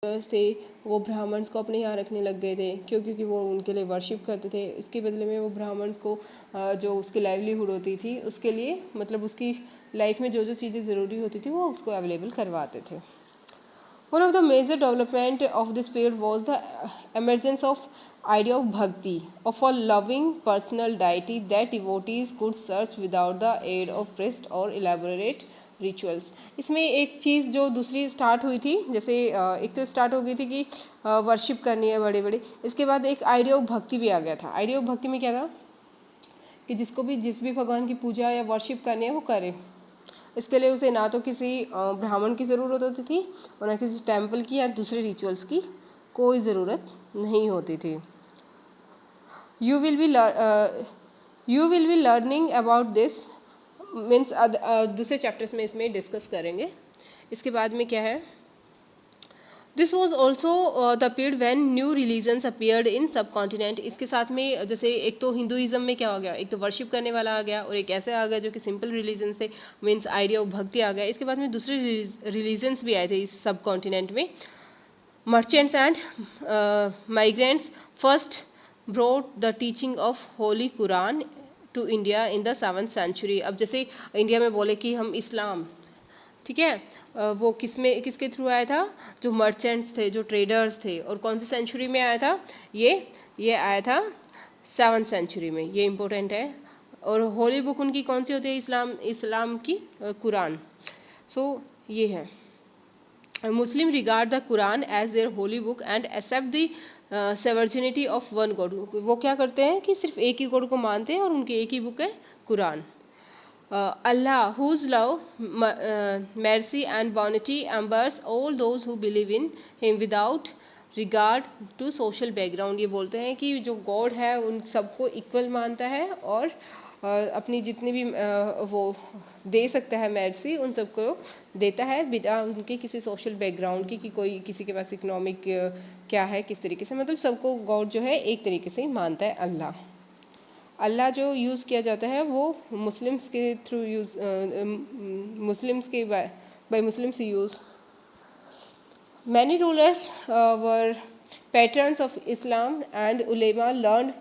थे वो ब्राह्मण्स को अपने यहाँ रखने लग गए थे, क्योंकि वो उनके लिए वर्शिप करते थे। इसके बदले में वो ब्राह्मण्स को जो उसकी लाइवलीहुड होती थी उसके लिए, मतलब उसकी लाइफ में जो जो चीज़ें ज़रूरी होती थी वो उसको अवेलेबल करवाते थे। One of the major development of this period was the emergence of idea of bhakti, of a loving personal deity that devotees could search without the aid of priest or elaborate rituals. इसमें एक चीज़ जो दूसरी start हुई थी, जैसे एक तो start हो गई थी कि वर्शिप करनी है बड़े बड़े, इसके बाद एक आइडिया ऑफ भक्ति भी आ गया था। आइडिया ऑफ भक्ति में क्या था कि जिसको भी जिस भी भगवान की पूजा या वर्शिप करनी है वो करे। इसके लिए उसे ना तो किसी ब्राह्मण की ज़रूरत होती थी और ना किसी टेम्पल की या दूसरे रिचुअल्स की कोई ज़रूरत नहीं होती थी। You will be learning about this means दूसरे चैप्टर्स में इसमें डिस्कस करेंगे। इसके बाद में क्या है, this was also the period van new religions appeared in सब कॉन्टिनेंट। इसके साथ में जैसे एक तो हिंदुइज्म में क्या हो गया, एक तो वर्शिप करने वाला आ गया और एक ऐसे आ गया जो कि सिंपल रिलीजन थे, मीन्स आइडिया ऑफ भक्ति आ गया। इसके बाद में दूसरे रिलीजन्स भी आए थे इस सब कॉन्टिनेंट में। Merchants and migrants first brought the teaching of holy Quran to India in the 7th century. अब जैसे इंडिया में बोले कि हम इस्लाम, ठीक है, वो किसके थ्रू आया था, जो मर्चेंट्स थे, जो ट्रेडर्स थे। और कौन सी सेंचुरी में आया था, ये आया था 7th सेंचुरी में, ये इम्पोर्टेंट है। और होली बुक उनकी कौन सी होती है, इस्लाम की कुरान। सो ये है, Muslim regard the Quran as their holy book and accept the sovereignty of one God. वो क्या करते हैं कि सिर्फ एक ही गॉड को मानते हैं और उनकी एक ही बुक है Quran. Allah, whose love, mercy and bounty embrace all those who believe in him without regard to social background। ये बोलते हैं कि जो गॉड है उन सबको इक्वल मानता है और अपनी जितनी भी वो दे सकता है mercy उन सबको देता है बिना उनके किसी सोशल बैकग्राउंड की, कि कोई किसी के पास इकोनॉमिक क्या है किस तरीके से, मतलब सबको गॉड जो है एक तरीके से ही मानता है। अल्लाह जो यूज़ किया जाता है वो मुस्लिम्स के थ्रू यूज़, मुस्लिम्स के by Muslims use. Many rulers were patrons of Islam and ulema learn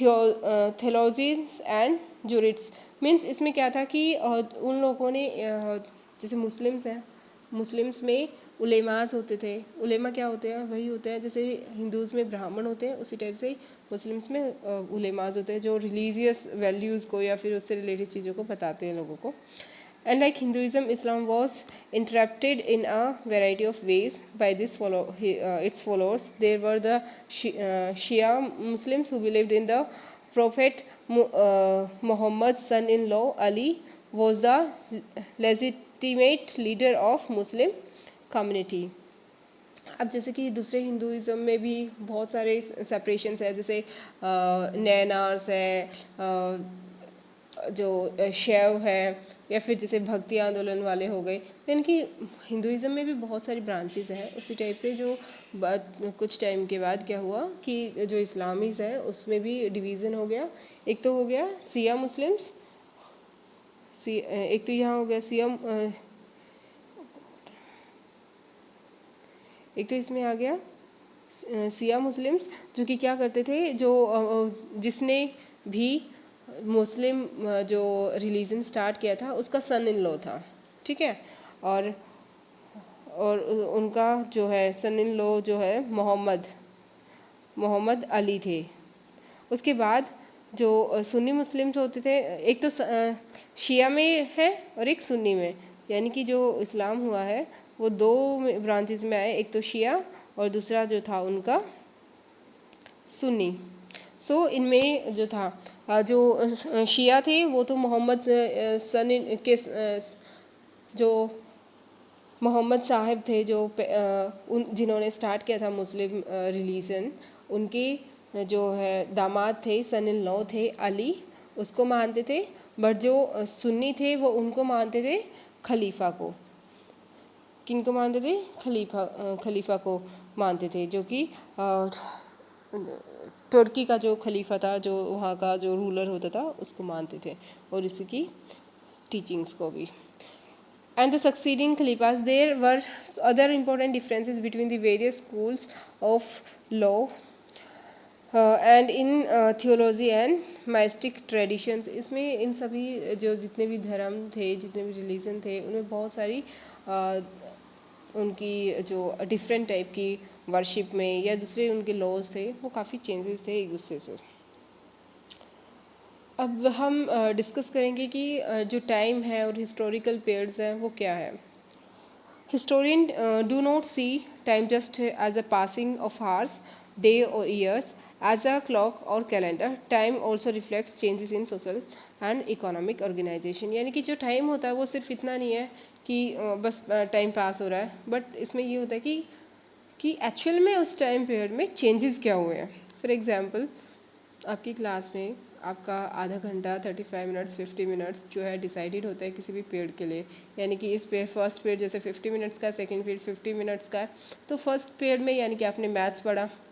theologies and jurists. Means इसमें क्या था कि उन लोगों ने जैसे मुस्लिम्स हैं, मुस्लिम्स में उलेमाज होते थे। उलेमा क्या होते हैं, वही होते हैं जैसे हिंदूज़ में ब्राह्मण होते हैं, उसी टाइप से मुस्लिम्स में उलेमाज होते हैं जो रिलीजियस वैल्यूज़ को या फिर उससे रिलेटेड चीज़ों को बताते हैं लोगों को। And like Hinduism, Islam was interpreted in a variety of ways by this its followers. There were the Shia Muslims who believed in the prophet Muhammad son-in-law Ali was the legitimate leader of Muslim community। अब जैसे कि दूसरे Hinduism में भी बहुत सारे separations है, जैसे नैनार्स है, जो शैव है, या फिर जैसे भक्ति आंदोलन वाले हो गए। इनकी हिंदुइज्म में भी बहुत सारी ब्रांचेस हैं। उसी टाइप से जो कुछ टाइम के बाद क्या हुआ कि जो इस्लामीज हैं उसमें भी डिवीज़न हो गया। एक तो हो गया सिया मुस्लिम्स, एक तो यहाँ हो गया एक तो इसमें आ गया सिया मुस्लिम्स, जो कि क्या करते थे, जो जिसने भी मुस्लिम जो रिलीजन स्टार्ट किया था उसका सन इन लॉ था, ठीक है। और उनका जो है सन इन लॉ जो है मोहम्मद अली थे। उसके बाद जो सुन्नी मुस्लिम्स होते थे, एक तो शिया में है और एक सुन्नी में, यानी कि जो इस्लाम हुआ है वो दो ब्रांचेस में आए, एक तो शिया और दूसरा जो था उनका सुन्नी। सो इनमें जो था जो शिया थे वो तो मोहम्मद के जो मोहम्मद साहब थे जो जिन्होंने स्टार्ट किया था मुस्लिम रिलीजन, उनके जो है दामाद थे, सन इन लॉ थे अली, उसको मानते थे। बट जो सुन्नी थे वो उनको मानते थे खलीफा को। किनको मानते थे, खलीफा को मानते थे, जो कि तुर्की का जो खलीफा था, जो वहाँ का जो रूलर होता था उसको मानते थे और इसकी टीचिंग्स को भी। and the succeeding Khalifas, there were other important differences between the various schools of law and in theology and mystic traditions. इसमें इन सभी जो जितने भी धर्म थे, जितने भी रिलीजन थे, उनमें बहुत सारी उनकी जो डिफरेंट टाइप की वर्शिप में या दूसरे उनके लॉज थे, वो काफ़ी चेंजेस थे एक दूसरे से। अब हम डिस्कस करेंगे कि जो टाइम है और हिस्टोरिकल पीरियड्स हैं वो क्या है। Historians do not see time just as a passing of hours, day or years, as a clock or calendar. Time also reflects changes in social and economic organization. यानी कि जो time होता है वो सिर्फ इतना नहीं है कि बस टाइम पास हो रहा है, बट इसमें ये होता है कि एक्चुअल में उस टाइम पीरियड में चेंजेस क्या हुए हैं। फॉर एग्जांपल, आपकी क्लास में आपका आधा घंटा 35 मिनट्स 50 मिनट्स जो है डिसाइडेड होता है किसी भी पीरियड के लिए। यानी कि इस पीरियड फर्स्ट पीरियड जैसे 50 मिनट्स का, सेकंड पीरियड 50 मिनट्स का है, तो फर्स्ट पीरियड में यानी कि आपने मैथ्स पढ़ा,